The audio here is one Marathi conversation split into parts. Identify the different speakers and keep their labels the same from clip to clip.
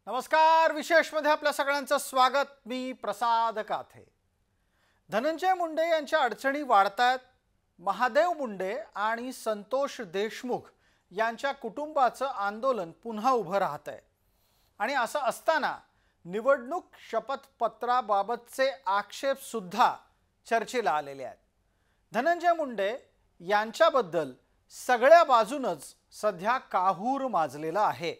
Speaker 1: नमस्कार, विशेषमध्ये आपल्या सगळ्यांचं स्वागत। मी प्रसाद काथे। धनंजय मुंडे यांच्या अडचणी वाढतायत। महादेव मुंडे आणि संतोष देशमुख यांच्या कुटुंबाचं आंदोलन पुन्हा उभं राहतंय आणि असं असताना निवडणूक शपथपत्राबाबतचे आक्षेप सुद्धा चर्चेला आलेले आहेत। धनंजय मुंडे यांच्याबद्दल सगळ्या बाजूनच सध्या काहूर माजलेला आहे।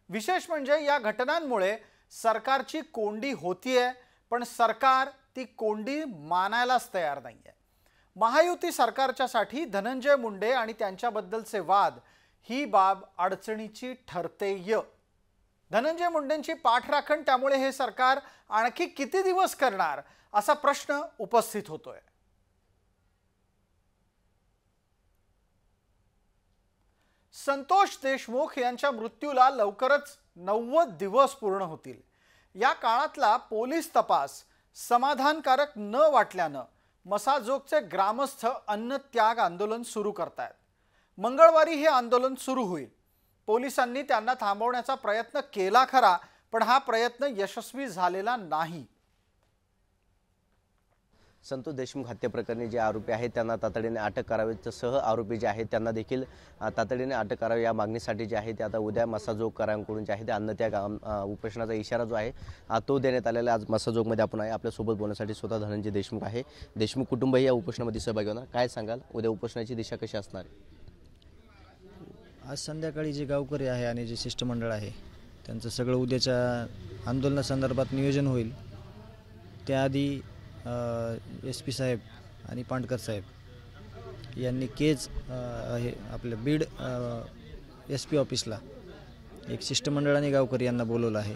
Speaker 1: विशेष म्हणजे या घटनांमुळे सरकारची कोंडी होतीये, पण सरकार ती कोंडी मानायलाच तयार नाहीये। महायुती सरकारच्यासाठी धनंजय मुंडे आणि त्यांच्याबद्दलचे वाद ही बाब अडचणीची ठरतेय। धनंजय मुंडेंची पाठराखण त्यामुळे हे सरकार आणखी किती दिवस करणार असा प्रश्न उपस्थित होतोय। संतोष देशमुख यांच्या मृत्यूला लवकरच 90 दिवस पूर्ण होतील। या काळातला पोलीस तपास समाधानकारक न वाटल्याने मसाजोगचे ग्रामस्थ अन्न त्याग आंदोलन सुरू करतायत। मंगळवारी हे आंदोलन सुरू होईल। पोलिसांनी त्यांना थांबवण्याचा प्रयत्न केला खरा, पण हा प्रयत्न यशस्वी झालेला नाही।
Speaker 2: संतोष देशमुख हत्या प्रकरणी जे आरोपी आहेत त्यांना तातडीने अटक करावी, सह आरोपी जे आहेत त्यांना देखील तातडीने अटक करावी या मागणीसाठी जे आहे ते आता उद्या मसाजोगकरांकडून जे आहे ते अन्नत्याग उपोषणाचा इशारा जो आहे तो देण्यात आलेला। आज मसाजोगमध्ये आपण आहे, आपल्या सोबत बोलण्यासाठी स्वतः धनंजय देशमुख आहे। देशमुख कुटुंबही या उपोषणामध्ये सहभागी होणार। काय सांगाल, उद्या उपोषणाची दिशा कशी असणार आहे?
Speaker 3: आज संध्याकाळी जे गावकरी आहे आणि जे शिष्टमंडळ आहे त्यांचं सगळं उद्याच्या आंदोलनासंदर्भात नियोजन होईल। त्याआधी SP साहेब आणि पांडकर साहेब यांनी केज हे आपल्या बीड SP ऑफिसला एक शिष्टमंडळाने गावकरी यांना बोलवलं आहे।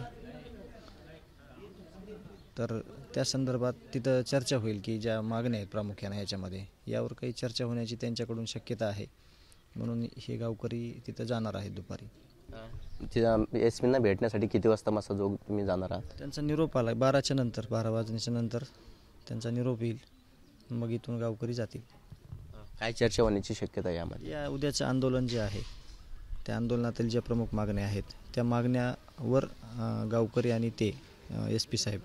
Speaker 3: तर त्या संदर्भात तिथं चर्चा होईल की ज्या मागण्या आहेत प्रामुख्याने ह्याच्यामध्ये यावर काही चर्चा होण्याची त्यांच्याकडून शक्यता आहे, म्हणून हे गावकरी तिथं जाणार आहेत दुपारी।
Speaker 2: SPना भेटण्यासाठी किती वाजता मसाजोग तुम्ही जाणार आहात?
Speaker 3: त्यांचा निरोप आला 12च्या नंतर, 12 वाजण्याच्या नंतर त्यांचा निरोप येईल, मग इथून गावकरी जातील।
Speaker 2: काय चर्चा होण्याची शक्यता आहे यामध्ये?
Speaker 3: या उद्याचं आंदोलन जे आहे त्या आंदोलनातील ज्या प्रमुख मागण्या आहेत त्या मागण्यावर गावकरी आणि ते SP साहेब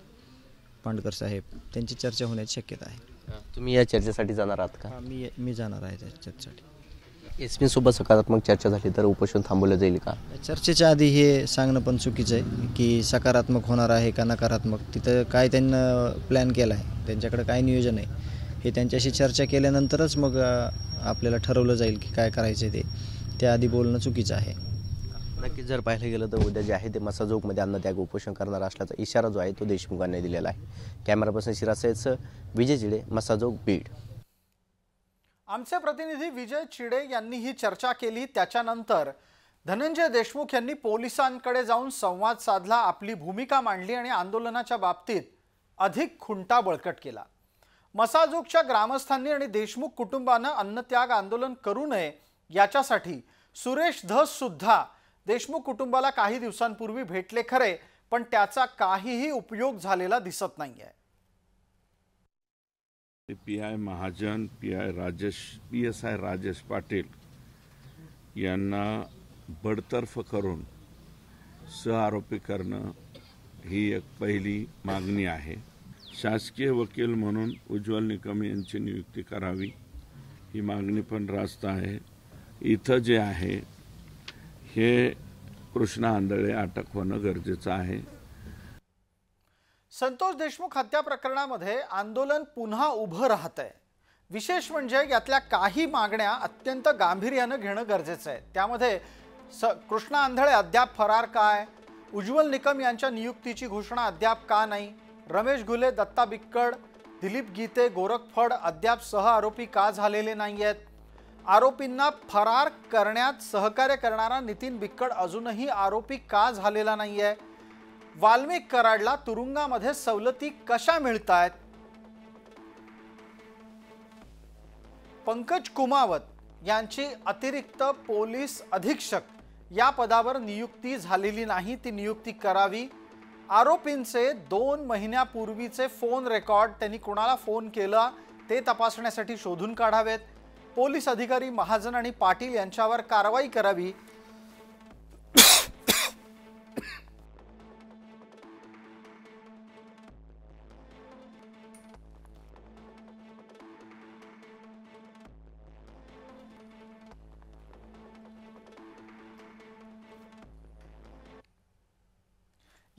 Speaker 3: पांडकर साहेब त्यांची चर्चा होण्याची शक्यता आहे।
Speaker 2: तुम्ही या चर्चेसाठी जाणार आहात का?
Speaker 3: मी जाणार आहे त्या चर्चेसाठी।
Speaker 2: SP सोबत सकारात्मक चर्चा झाली तर उपोषण थांबवलं जाईल का?
Speaker 3: चर्चेच्या आधी हे सांगणं पण चुकीचं आहे की सकारात्मक होणार आहे का नकारात्मक। तिथं काय त्यांना प्लॅन केला आहे, त्यांच्याकडे काय नियोजन आहे हे त्यांच्याशी चर्चा केल्यानंतरच मग आपल्याला ठरवलं जाईल की काय करायचं ते। त्याआधी बोलणं चुकीचं आहे।
Speaker 2: नक्कीच जर पाहिलं गेलं तर उद्या जे आहे ते मसाजोगमध्ये अन्नत्याग उपोषण करणार असल्याचा इशारा जो आहे तो देशमुखांनी दिलेला आहे। कॅमेरा पर्सन शिरासह विजय चिडे, मसाजोग, बीड।
Speaker 1: आमचे प्रतिनिधी विजय चिडे यांनी ही चर्चा केली। त्याच्यानंतर धनंजय देशमुख यांनी पोलिसांकडे जाऊन संवाद साधला, आपली भूमिका मांडली आणि आंदोलनाच्या बाबतीत अधिक खुंटा बळकट केला। मसाजोगच्या ग्रामस्थांनी आणि देशमुख कुटुंबाने अन्नत्याग आंदोलन करू नये याच्यासाठी सुरेश धस सुद्धा देशमुख कुटुंबाला काही दिवसांपूर्वी भेटले खरे, पण त्याचा काहीही उपयोग झालेला दिसत नाहीये।
Speaker 4: PI महाजन, PSI राजेश पाटील यांना बडतर्फ करून सहआरोपी करणं ही एक पहिली मागणी आहे। शासकीय वकील म्हणून उज्ज्वल निकम यांची नियुक्ती करावी ही मागणी पण रास्त आहे। इथं जे आहे हे कृष्णा आंधळे अटक होणं गरजेचं आहे।
Speaker 1: संतोष देशमुख हत्या प्रकरणामध्ये आंदोलन पुन्हा उभं राहतंय। विशेष म्हणजे यातल्या काही मागण्या अत्यंत गांभीर्याने घेणं गरजेचं आहे। त्यामध्ये कृष्णा आंधळे अद्याप फरार काय, उज्ज्वल निकम यांच्या नियुक्तीची घोषणा अद्याप का नाही, रमेश घुले, दत्ता बिक्कड, दिलीप गीते, गोरख फड अद्याप सहआरोपी का झालेले नाहीयेत, आरोपींना फरार करण्यात सहकार्य करणारा नितीन बिक्कड अजूनही आरोपी का झालेला नाहीये, वाल्मिक कराडला तुरुंगामध्ये सवलती कशा मिळतायत, पंकज कुमावत यांची अतिरिक्त पोलीस अधीक्षक या पदावर नियुक्ती झालेली नाही, ती नियुक्ती करावी, आरोपींचे 2 महिन्यापूर्वीचे फोन रेकॉर्ड त्यांनी कोणाला फोन केला ते तपासण्यासाठी शोधून काढावेत, पोलीस अधिकारी महाजन आणि पाटील यांच्यावर कारवाई करावी,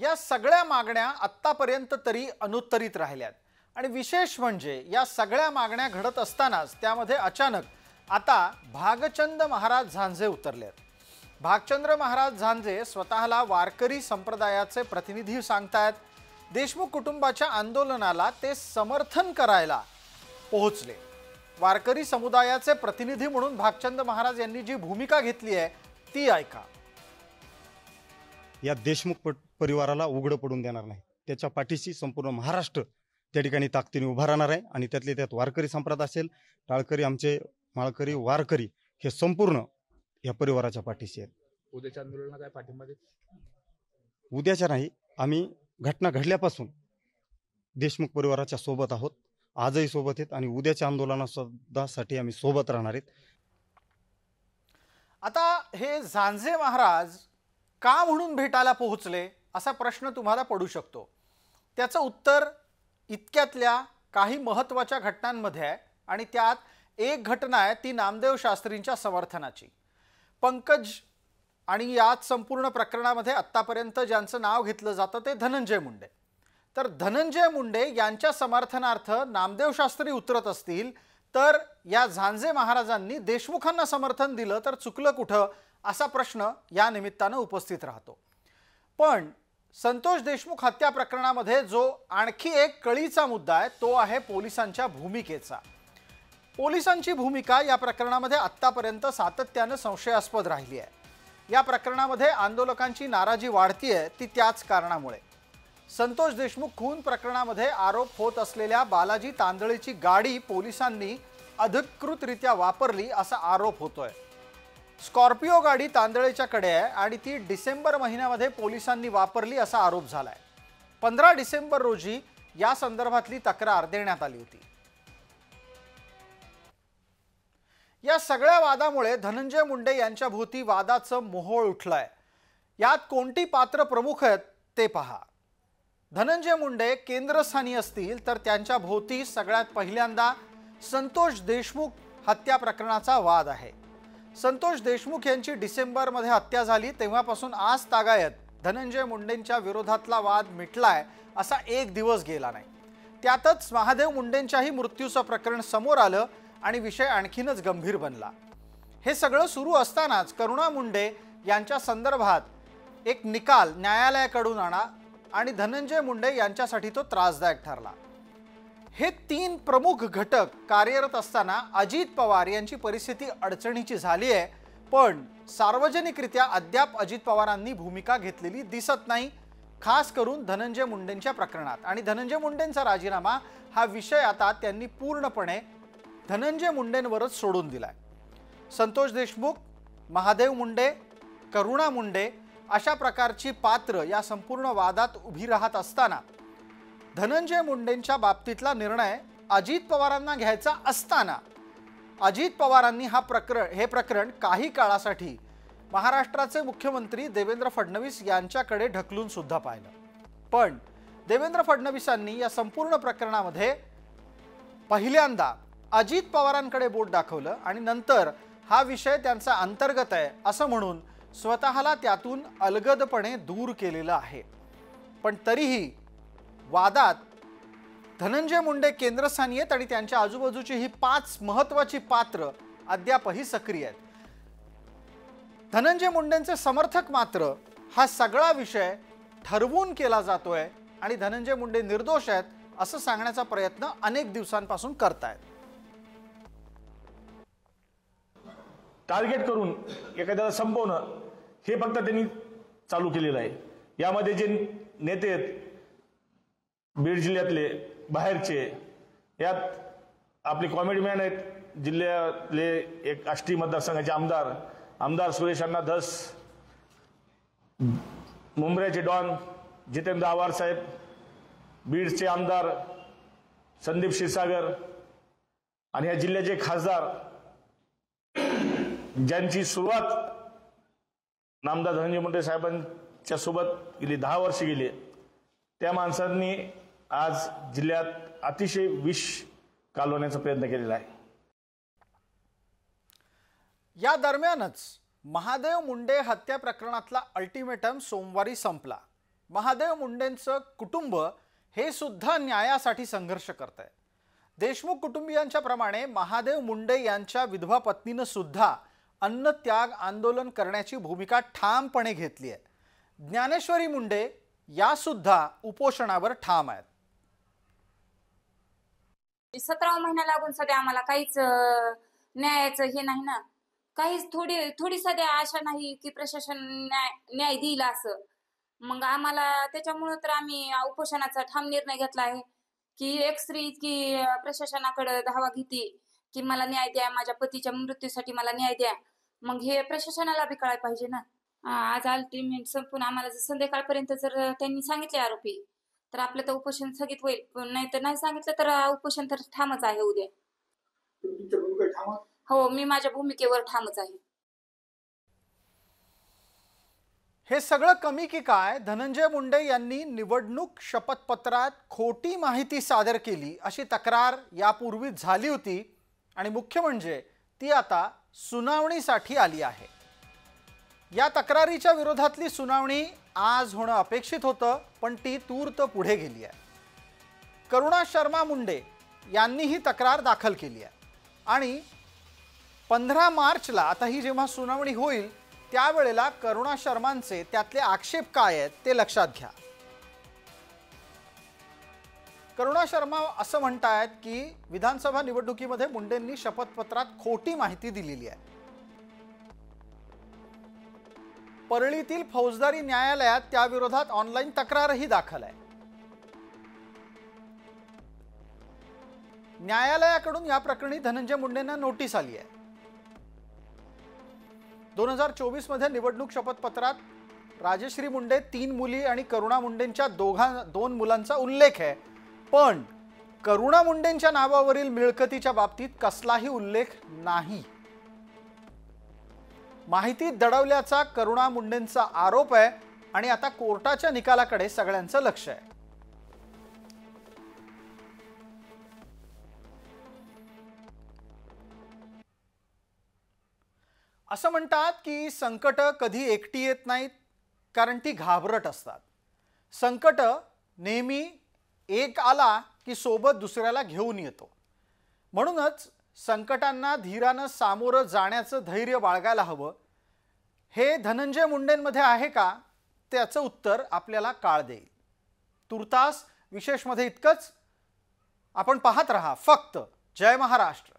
Speaker 1: या सगळ्या मागण्या आत्तापर्यंत तरी अनुत्तरित राहिल्यात आणि विशेष म्हणजे या सगळ्या मागण्या घडत असतानाच त्यामध्ये अचानक आता भागचंद महाराज झांजे उतरलेत। भागचंद्र महाराज झांजे स्वतःला वारकरी संप्रदायाचे प्रतिनिधी सांगतायत। देशमुख कुटुंबाच्या आंदोलनाला ते समर्थन करायला पोहोचले। वारकरी समुदायाचे प्रतिनिधी म्हणून भागचंद महाराज यांनी जी भूमिका घेतली आहे ती ऐका।
Speaker 5: या देशमुख परिवाराला उघड पडून देणार नाही, त्याच्या पाठीशी संपूर्ण महाराष्ट्र त्या ठिकाणी ताकदीने उभा राहणार आहे आणि त्यातले त्यात वारकरी संप्रदाय असेल, टाळकरी, आमचे माळकरी, वारकरी हे संपूर्ण या परिवाराच्या पाठीशी आहेत।
Speaker 6: उद्याच्या आंदोलनाला काय पाठिंबा देत?
Speaker 5: उद्याच्या नाही, आम्ही घटना घडल्यापासून देशमुख परिवाराच्या सोबत आहोत, आजही सोबत आहेत आणि उद्याच्या आंदोलनासाठी आम्ही सोबत राहणार आहेत।
Speaker 1: आता हे झांजे महाराज का म्हणून भेटायला पोहोचले असा प्रश्न तुम्हाला पडू शकतो। त्याचं उत्तर इतक्यातल्या काही महत्त्वाच्या घटनांमध्ये आहे आणि त्यात एक घटना आहे ती नामदेव शास्त्रींच्या समर्थनाची। पंकज आणि याच संपूर्ण प्रकरणामध्ये आत्तापर्यंत ज्यांचं नाव घेतलं जातं ते धनंजय मुंडे। तर धनंजय मुंडे यांच्या समर्थनार्थ नामदेव शास्त्री उतरत असतील तर या झांजे महाराजांनी देशमुखांना समर्थन दिलं तर चुकलं कुठं असा प्रश्न या निमित्तानं उपस्थित राहतो। पण संतोष देशमुख हत्या प्रकरणामध्ये जो आणखी एक कळीचा मुद्दा आहे तो आहे पोलिसांच्या भूमिकेचा। पोलिसांची भूमिका या प्रकरणामध्ये आत्तापर्यंत सातत्यानं संशयास्पद राहिली आहे। या प्रकरणामध्ये आंदोलकांची नाराजी वाढतीये ती त्याच कारणामुळे। संतोष देशमुख खून प्रकरणामध्ये आरोप होत असलेल्या बालाजी तांदळेची गाडी पोलिसांनी अधिकृतरित्या वापरली असा आरोप होतोय। स्कॉर्पिओ गाडी तांदळेच्याकडे आहे आणि ती डिसेंबर महिन्यामध्ये पोलिसांनी वापरली असा आरोप झालाय। 15 डिसेंबर रोजी या संदर्भातली तक्रार देण्यात आली होती। या सगळ्या वादामुळे धनंजय मुंडे यांच्या भोवती वादाचं मोहोळ उठलंय। यात कोणती पात्र प्रमुख आहेत ते पहा। धनंजय मुंडे केंद्रस्थानी असतील तर त्यांच्या भोवती सगळ्यात पहिल्यांदा संतोष देशमुख हत्या प्रकरणाचा वाद आहे। संतोष देशमुख यांची डिसेंबरमध्ये हत्या झाली तेव्हापासून आज तागायत धनंजय मुंडेंच्या विरोधातला वाद मिटलाय असा एक दिवस गेला नाही। त्यातच महादेव मुंडेंच्याही मृत्यूचं प्रकरण समोर आलं आणि विषय आणखीनच गंभीर बनला। हे सगळं सुरू असतानाच करुणा मुंडे यांच्या संदर्भात एक निकाल न्यायालयाकडून आणा आणि धनंजय मुंडे यांच्यासाठी तो त्रासदायक ठरला। हे तीन प्रमुख घटक कार्यरत असताना अजित पवार यांची परिस्थिती अडचणीची झाली आहे, पण सार्वजनिकरित्या अद्याप अजित पवारांनी भूमिका घेतलेली दिसत नाही, खास करून धनंजय मुंडेंच्या प्रकरणात। आणि धनंजय मुंडेंचा राजीनामा हा विषय आता त्यांनी पूर्णपणे धनंजय मुंडेंवरच सोडून दिलाय। संतोष देशमुख, महादेव मुंडे, करुणा मुंडे अशा प्रकारची पात्र या संपूर्ण वादात उभी राहत असताना धनंजय मुंडेंच्या बाबतीतला निर्णय अजित पवारांना घ्यायचा असताना अजित पवारांनी हे प्रकरण काही काळासाठी महाराष्ट्राचे मुख्यमंत्री देवेंद्र फडणवीस यांच्याकडे ढकलून सुद्धा पाहिलं। पण देवेंद्र फडणवीसांनी या संपूर्ण प्रकरणामध्ये पहिल्यांदा अजित पवारांकडे बोट दाखवलं आणि नंतर हा विषय त्यांचा अंतर्गत आहे असं म्हणून स्वतःला त्यातून अलगदपणे दूर केलेलं आहे। पण तरीही वादात धनंजय मुंडे केंद्रस्थानी आहेत आणि त्यांच्या आजूबाजूची ही 5 महत्त्वाची पात्र अद्यापही सक्रिय आहेत। धनंजय मुंडेंचे समर्थक मात्र हा सगळा विषय ठरवून केला जातोय आणि धनंजय मुंडे निर्दोष आहेत असं सांगण्याचा प्रयत्न अनेक दिवसांपासून करतायत।
Speaker 6: टार्गेट करून एखाद्याला संपवणं हे फक्त त्यांनी चालू केलेलं आहे। यामध्ये जे नेते आहेत बीड जिल्ह्यातले, बाहेरचे, यात आपले कॉमेडी मॅन आहेत, जिल्ह्यातले एक आष्टी मतदारसंघाचे आमदार सुरेश अण्णा धस, मुंबऱ्याचे डॉन जितेंद्र आव्हाड साहेब, बीडचे आमदार संदीप क्षीरसागर आणि या जिल्ह्याचे खासदार ज्यांची सुरुवात नामदार धनंजय मुंडे साहेबांच्या सोबत गेली 10 वर्ष गेली, त्या माणसांनी आज जिल्ह्यात अतिशय विष कालवण्याचा प्रयत्न केलेला आहे।
Speaker 1: या दरम्यानच महादेव मुंडे हत्या प्रकरणातला अल्टिमेटम सोमवारी संपला। महादेव मुंडेंचं कुटुंब हे सुद्धा न्यायासाठी संघर्ष करत आहे। देशमुख कुटुंबियांच्या प्रमाणे महादेव मुंडे यांच्या विधवा पत्नीनं सुद्धा अन्नत्याग आंदोलन करण्याची भूमिका ठामपणे घेतली आहे। ज्ञानेश्वरी मुंडे या सुद्धा उपोषणावर ठाम आहेत।
Speaker 7: 17 महिना लागून सध्या आम्हाला काहीच न्यायाचं हे नाही ना, काहीच थोडी सध्या आशा नाही की प्रशासन न्याय देईल असं। मग आम्हाला त्याच्यामुळे तर आम्ही उपोषणाचा ठाम निर्णय घेतला आहे की एक स्त्री की प्रशासनाकडे धावा घेते की मला न्याय द्या, माझ्या पतीच्या मृत्यूसाठी मला न्याय द्या। मग हे प्रशासनाला बी कळायला पाहिजे ना। आज अल्टिमेट संपून आम्हाला जर संध्याकाळपर्यंत जर त्यांनी सांगितले आरोपी तर आपलं तर उपोषण स्थगित होईल, पण नाही तर नाही सांगितलं तर उपोषण तर ठामच आहे उद्या। हो, मी माझ्या भूमिकेवर ठामच आहे।
Speaker 1: हे सगळं कमी की काय, धनंजय मुंडे यांनी निवडणूक शपथपत्रात खोटी माहिती सादर केली अशी तक्रार यापूर्वीच झाली होती आणि मुख्य म्हणजे ती आता सुनावणीसाठी आली आहे। या तक्रारीच्या विरोधातली सुनावणी आज होणं अपेक्षित होतं, पण ती तूर्त पुढे गेली आहे। करुणा शर्मा मुंडे यांनी ही तक्रार दाखल केली आहे आणि 15 मार्चला आता ही जेव्हा सुनावणी होईल त्यावेळेला करुणा शर्मांचे त्यातले आक्षेप काय आहेत ते लक्षात घ्या। करुणा शर्मा असं म्हणतायत की विधानसभा निवडणुकीमध्ये मुंडेंनी शपथपत्रात खोटी माहिती दिलेली आहे। परळीतील फौजदारी न्यायालयात त्याविरोधात ऑनलाईन तक्रारही दाखल आहे। न्यायालयाकडून या प्रकरणी धनंजय मुंडेंना नोटीस आली आहे। 2024 मध्ये निवडणूक शपथपत्रात राजश्री मुंडे 3 मुली आणि करुणा मुंडेंच्या 2 मुलांचा उल्लेख आहे, पण करुणा मुंडेंच्या नावावरील मिळकतीच्या बाबतीत कसलाही उल्लेख नाही। माहिती दडवल्याचा करुणा मुंडेंचा आरोप आहे आणि आता कोर्टाच्या निकालाकडे सगळ्यांचं लक्ष आहे। असं म्हणतात की संकट कधी एकटी येत नाहीत, कारण ती घाबरट असतात। संकट नेहमी एक आला की सोबत दुसऱ्याला घेऊन येतो। म्हणूनच संकटांना धीरानं सामोरं जाण्याचं धैर्य बाळगायला हवं। हे धनंजय मुंडेंमध्ये आहे का, त्याचं उत्तर आपल्याला काळ देईल। तुर्तास विशेषमध्ये इतकंच। आपण पाहत रहा फक्त जय महाराष्ट्र।